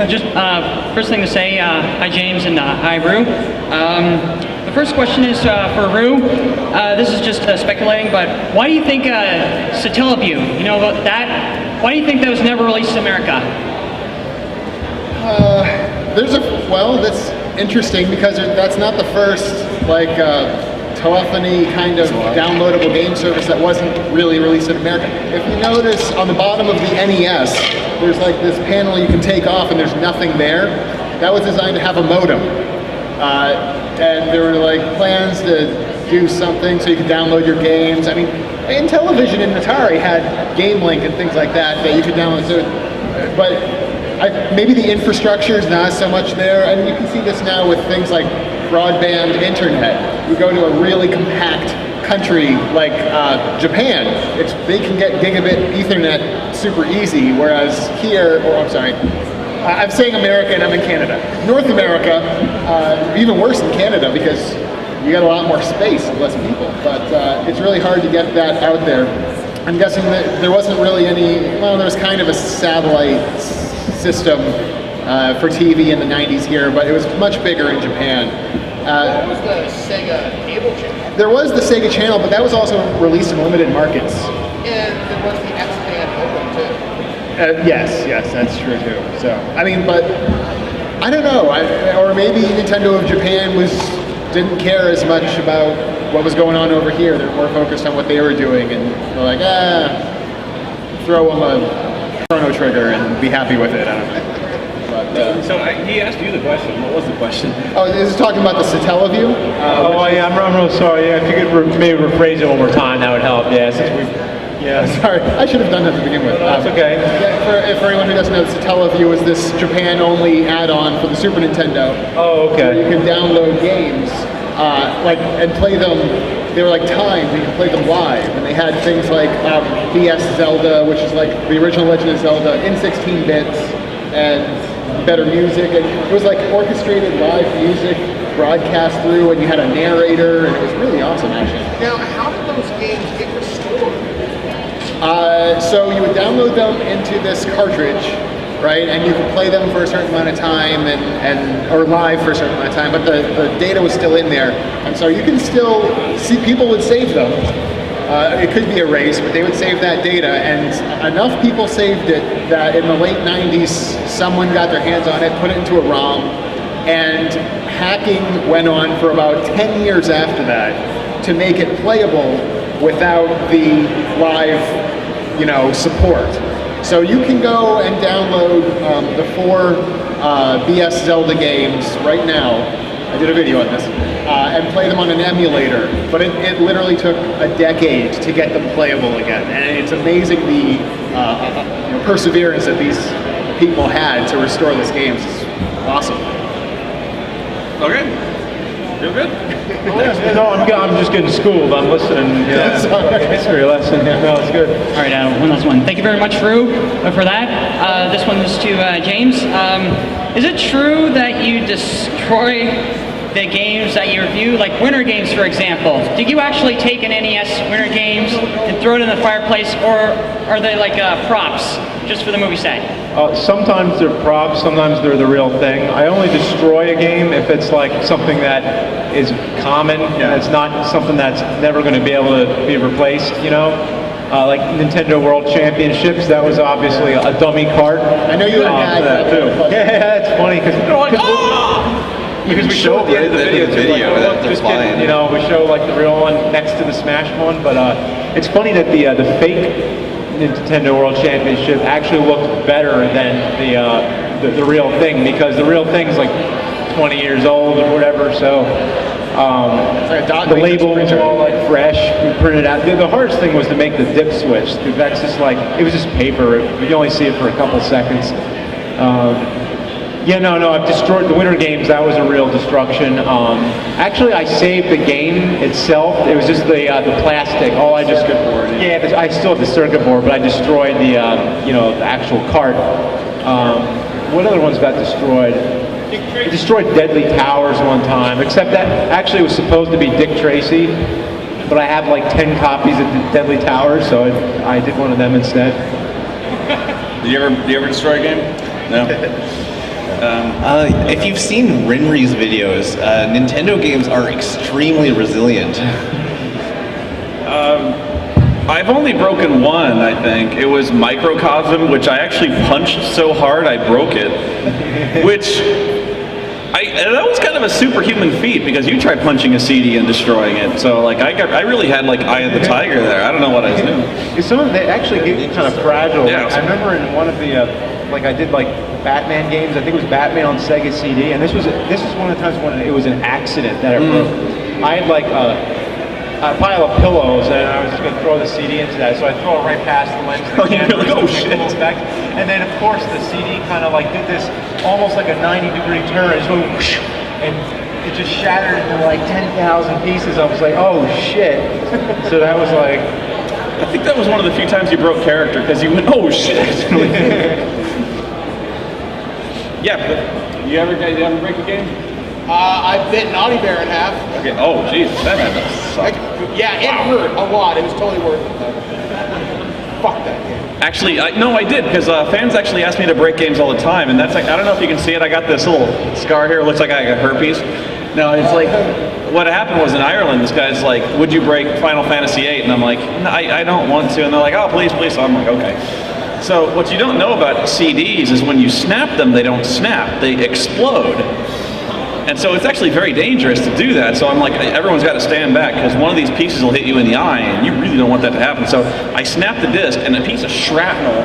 Just first thing to say, hi James and hi Rue. The first question is for Rue. This is just speculating, but why do you think Satellaview, you know about that? Why do you think that was never released in America? That's interesting because that's not the first telephony kind of downloadable game service that wasn't really released in America. If you notice on the bottom of the NES, there's like this panel you can take off and there's nothing there. That was designed to have a modem. And there were like plans to do something so you could download your games. I mean, Intellivision and Atari had Game Link and things like that you could download. But maybe the infrastructure is not so much there, and you can see this now with things like broadband internet. You go to a really compact country like Japan, they can get gigabit Ethernet super easy, whereas here, I'm saying America and I'm in Canada. North America, even worse in Canada because you got a lot more space and less people, but it's really hard to get that out there. I'm guessing that there wasn't really there was kind of a satellite system for TV in the 90s here, but it was much bigger in Japan. What was the Sega cable channel? There was the Sega channel, but that was also released in limited markets. And there was the X-Band modem too. Yes, that's true too. So, I mean, but I don't know, or maybe Nintendo of Japan didn't care as much about what was going on over here. They're more focused on what they were doing, and they're like, throw them a Chrono Trigger and be happy with it. I don't know. So he asked you the question. What was the question? Oh, is it talking about the Satellaview? Yeah, I'm real sorry. Yeah, if you could maybe rephrase it one more time, that would help. Yeah, since we. Yeah. Sorry, I should have done that to begin with. That's okay. Yeah, for anyone who doesn't know, Satellaview is this Japan-only add-on for the Super Nintendo. Oh, okay. You can download games and play them. They were like timed, you could play them live, and they had things like BS Zelda, which is like the original Legend of Zelda in 16 bits, and better music, and it was like orchestrated live music broadcast through, and you had a narrator, and it was really awesome actually. Now, how did those games get restored? So you would download them into this cartridge, right, and you could play them for a certain amount of time, or live for a certain amount of time, but the data was still in there, and so you can still see people would save them. It could be erased, but they would save that data, and enough people saved it that in the late 90s, someone got their hands on it, put it into a ROM, and hacking went on for about 10 years after that to make it playable without the live, support. So you can go and download the 4 BS Zelda games right now. I did a video on this. And play them on an emulator, but it literally took a decade to get them playable again, and it's amazing the perseverance that these people had to restore this game. It's awesome. Okay. Feel good? No, I'm just getting schooled. I'm listening. History lesson. No, it's good. All right, one last one. Thank you very much, Rue, for that. This one is to James. Is it true that you destroy the games that you review, like Winter Games, for example? Did you actually take an NES Winter Games and throw it in the fireplace, or are they like props just for the movie set? Sometimes they're props, sometimes they're the real thing. I only destroy a game if it's like something that is common, and it's not something that's never going to be able to be replaced, like Nintendo World Championships, that was obviously a dummy cart. I know you had that too. Yeah, it's funny because we show at the end of the video that they're flying. We show like the real one next to the Smash one, but it's funny that the fake Nintendo World Championship actually looked better than the real thing, because the real thing is like 20 years old or whatever, so the label was all like fresh, we printed out. The hardest thing was to make the dip switch, because that's just like, it was just paper, you only see it for a couple seconds. I've destroyed the Winter Games. That was a real destruction. Actually, I saved the game itself. It was just the plastic. Circuit board. Yeah, I still have the circuit board, but I destroyed the the actual cart. What other ones got destroyed? I destroyed Deadly Towers one time. Except that actually it was supposed to be Dick Tracy, but I have like 10 copies of Deadly Towers, so I did one of them instead. Do you ever destroy a game? No. If you've seen Rinry's videos, Nintendo games are extremely resilient. I've only broken one, I think. It was Microcosm, which I actually punched so hard I broke it. Which, that was kind of a superhuman feat, because you tried punching a CD and destroying it. So, like, I really had, like, Eye of the Tiger there. I don't know what I was doing. Some of them, they actually get kind of fragile. Yeah, I remember in one of the, I did, Batman games. I think it was Batman on Sega CD, and this was one of the times when it was an accident that it broke. I had, a pile of pillows, and I was just going to throw the CD into that, so I throw it right past the lens of the camera. Oh, shit. And then, of course, the CD kind of did this almost like a 90-degree turn. It just went whoosh, and it just shattered into 10,000 pieces. I was like, oh, shit. So that was I think that was one of the few times you broke character, because you went, oh, shit. Yeah, but you ever break a game? I bit Naughty Bear in half. Okay. Oh, jeez, that had to suck. Yeah, it hurt a lot. It was totally worth it, though. Fuck that game. Actually, no, I did, because fans actually ask me to break games all the time, and that's I don't know if you can see it. I got this little scar here. It looks like I got herpes. No, it's what happened was in Ireland, this guy's like, would you break Final Fantasy VIII? And I'm like, no, I don't want to. And they're like, oh, please, please. So I'm like, okay. So what you don't know about CDs is when you snap them, they don't snap. They explode. And so it's actually very dangerous to do that. So I'm like, everyone's got to stand back, because one of these pieces will hit you in the eye, and you really don't want that to happen. So I snapped the disc, and a piece of shrapnel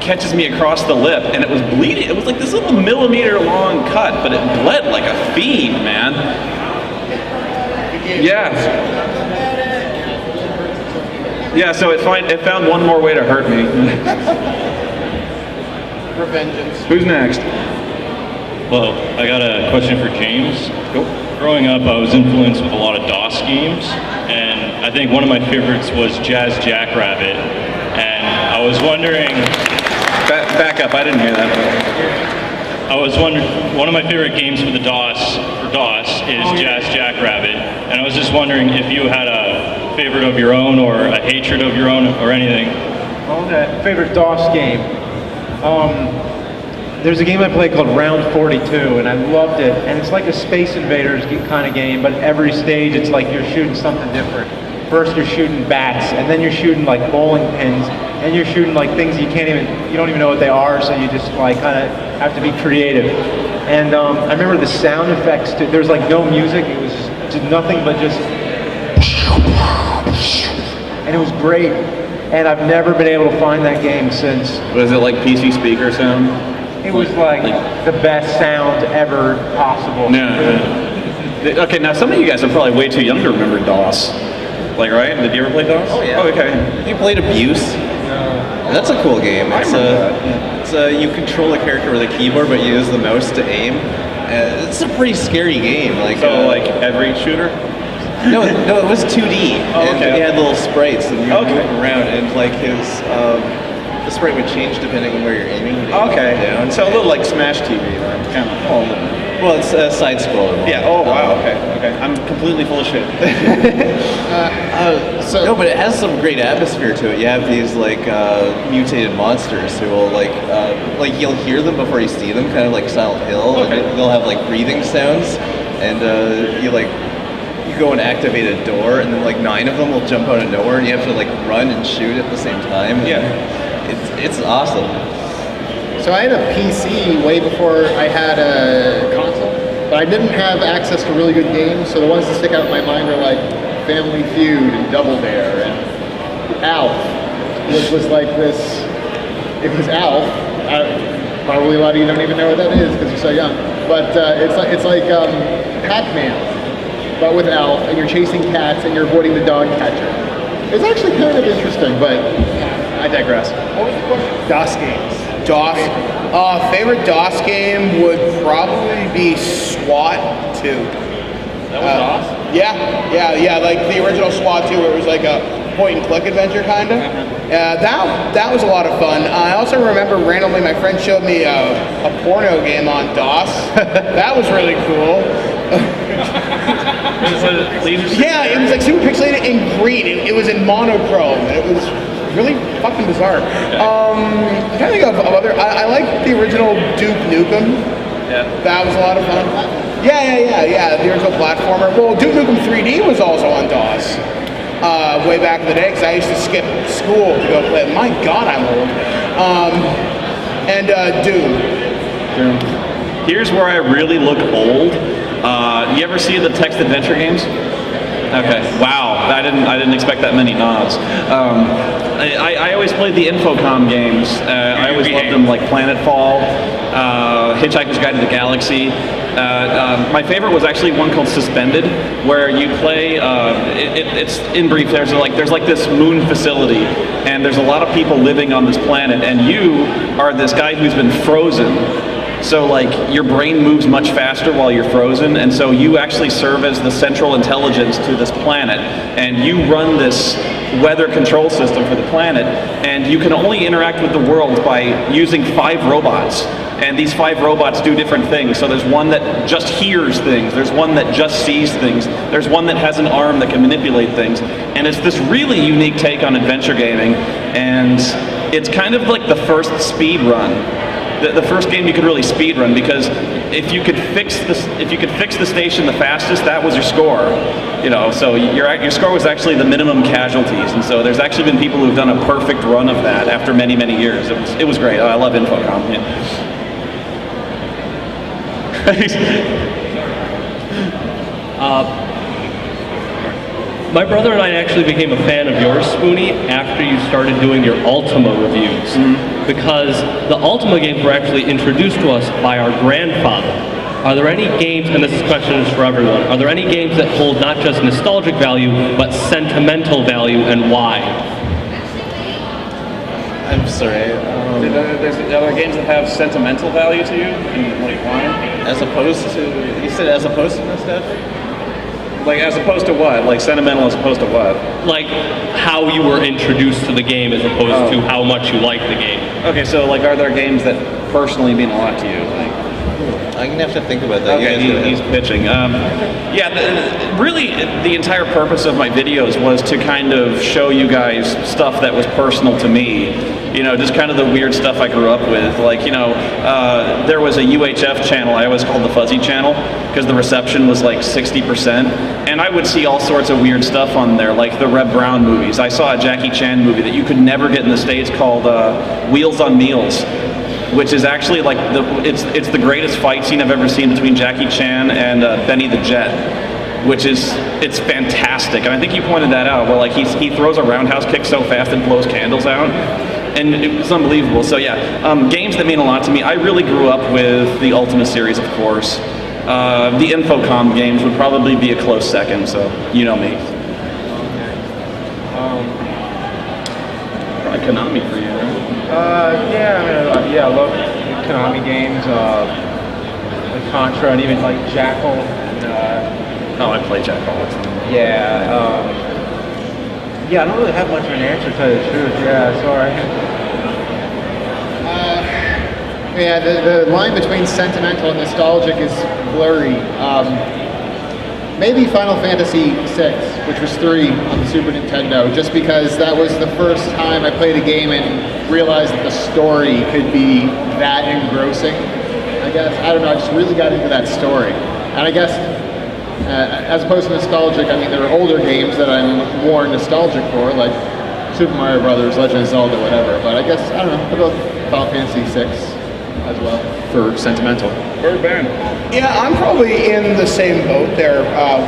catches me across the lip, and it was bleeding. It was like this little millimeter-long cut, but it bled like a fiend, man. Yeah. Yeah, so it found one more way to hurt me. Revengeance. Who's next? Well, I got a question for James. Cool. Growing up, I was influenced with a lot of DOS games, and I think one of my favorites was Jazz Jackrabbit. And I was wondering... Back up, I didn't hear that. I was wondering, one of my favorite games for DOS is Jazz Jackrabbit, and I was just wondering if you had a favorite of your own, or a hatred of your own, or anything. favorite DOS game. There's a game I played called Round 42, and I loved it. And it's like a Space Invaders kind of game, but every stage it's like you're shooting something different. First you're shooting bats, and then you're shooting bowling pins, and you're shooting things you don't even know what they are, so you just kind of have to be creative. And I remember the sound effects. There's no music. It was just nothing but just, and it was great. And I've never been able to find that game since. Was it like PC speaker sound? It was the best sound ever possible. No. Okay, now some of you guys are probably way too young to remember DOS. Right? Did you ever play DOS? Oh yeah. Oh, okay. You played Abuse? No. That's a cool game. It's you control a character with a keyboard, but you use the mouse to aim. It's a pretty scary game. Every shooter? No, it was 2D. Oh, okay. And he had little sprites, and you were Okay. moving around, and the sprite would change depending on where you're aiming. Okay. Yeah. So a little like Smash TV, then. Kind of. Well, it's a side scroller. Yeah. Oh wow. Okay. I'm completely full of shit. No, but it has some great atmosphere to it. You have these mutated monsters who will you'll hear them before you see them, kind of like Silent Hill. Okay. And they'll have breathing sounds, and you go and activate a door, and then 9 of them will jump out of nowhere, and you have to run and shoot at the same time. And it's awesome. So I had a PC way before I had a console, but I didn't have access to really good games, so the ones that stick out in my mind were Family Feud and Double Dare, and Alf was like this. It was Alf. Probably a lot of you don't even know what that is because you're so young, but it's like Pac-Man, but with Alf, and you're chasing cats and you're avoiding the dog catcher. It's actually kind of interesting, but I digress. What was the question? DOS games. DOS. Favorite DOS game would probably be SWAT 2. That was DOS? Yeah, like the original SWAT 2 where it was like a point and click adventure kind of. That was a lot of fun. I also remember randomly my friend showed me a porno game on DOS. That was really cool. Yeah, it was super pixelated and green. It was in monochrome. It was really fucking bizarre. I'm trying to think of other. I like the original Duke Nukem. That was a lot of fun. Yeah. The original platformer. Well, Duke Nukem 3D was also on DOS. Way back in the day, because I used to skip school to go play it. My God, I'm old. And Doom. Here's where I really look old. You ever see the text adventure games? Okay. Wow. I didn't expect that many nods. I always played the Infocom games. I always loved them, like Planetfall, Hitchhiker's Guide to the Galaxy. My favorite was actually one called Suspended, where you play. It's in brief. There's like this moon facility, and there's a lot of people living on this planet, and you are this guy who's been frozen. So like your brain moves much faster while you're frozen, and so you actually serve as the central intelligence to this planet, and you run this weather control system for the planet, and you can only interact with the world by using 5 robots. And these 5 robots do different things. So there's one that just hears things, there's one that just sees things, there's one that has an arm that can manipulate things. And it's this really unique take on adventure gaming, and it's kind of like the first speed run. The first game you could really speed run, because if you could fix the station the fastest, that was your score. You know, so your score was actually the minimum casualties, and so there's actually been people who've done a perfect run of that after many years. It was great. I love Infocom. Yeah. My brother and I actually became a fan of yours, Spoony, after you started doing your Ultima reviews. Because the Ultima games were actually introduced to us by our grandfather. Are there any games, and this question is for everyone, are there any games that hold not just nostalgic value, but sentimental value, and why? I'm sorry. There's other games that have sentimental value to you, and like why? As opposed to, you said as opposed to nostalgic? Like as opposed to what? Like sentimental as opposed to what? Like how you were introduced to the game as opposed to how much you like the game. Okay, so like are there games that personally mean a lot to you? Like, I'm gonna have to think about that. Okay, he's pitching. Really, the entire purpose of my videos was to kind of show you guys stuff that was personal to me. You know, just kind of the weird stuff I grew up with. Like, you know, there was a UHF channel I always called the Fuzzy Channel, because the reception was like 60%. And I would see all sorts of weird stuff on there, like the Reb Brown movies. I saw a Jackie Chan movie that you could never get in the States called Wheels on Meals, which is actually like it's the greatest fight scene I've ever seen between Jackie Chan and Benny the Jet, it's fantastic. And I think you pointed that out, where like he throws a roundhouse kick so fast it blows candles out, and it was unbelievable. So yeah, games that mean a lot to me. I really grew up with the Ultima series, of course. The Infocom games would probably be a close second. So you know me. Probably Konami for you, right? I love Konami games, like Contra, and even like Jackal. And, I play Jackal all the time. I don't really have much of an answer, to tell you the truth. Yeah, sorry. The line between sentimental and nostalgic is blurry. Maybe Final Fantasy VI, which was 3 on the Super Nintendo, just because that was the first time I played a game and realized that the story could be that engrossing. I guess, I don't know, I just really got into that story. And I guess, as opposed to nostalgic, I mean, there are older games that I'm more nostalgic for, like Super Mario Brothers, Legend of Zelda, whatever. But I guess, I don't know, how about Final Fantasy VI as well for sentimental? Birdman. Yeah, I'm probably in the same boat there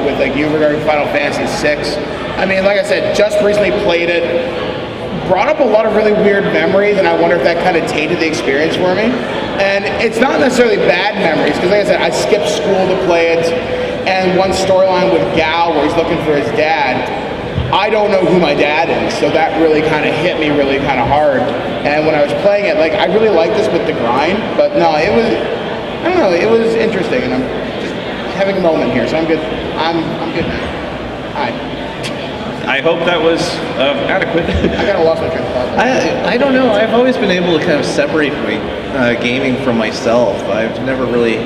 with like you regarding Final Fantasy VI. I mean, like I said, just recently played it, brought up a lot of really weird memories, and I wonder if that kind of tainted the experience for me. And it's not necessarily bad memories, because like I said, I skipped school to play it, and one storyline with Gal where he's looking for his dad, I don't know who my dad is, so that really kind of hit me really kind of hard. And when I was playing it, like, I really liked this with the grind, but no, it was, I don't know, it was interesting, and I'm just having a moment here, so I'm good. I'm good now. Hi. I hope that was adequate. I kind of lost my train of thought. I don't know. I've always been able to kind of separate gaming from myself. I've never really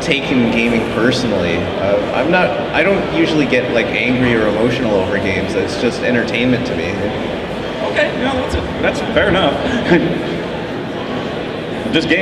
taken gaming personally. I don't usually get like angry or emotional over games. It's just entertainment to me. Okay, no, that's fair enough. Just game.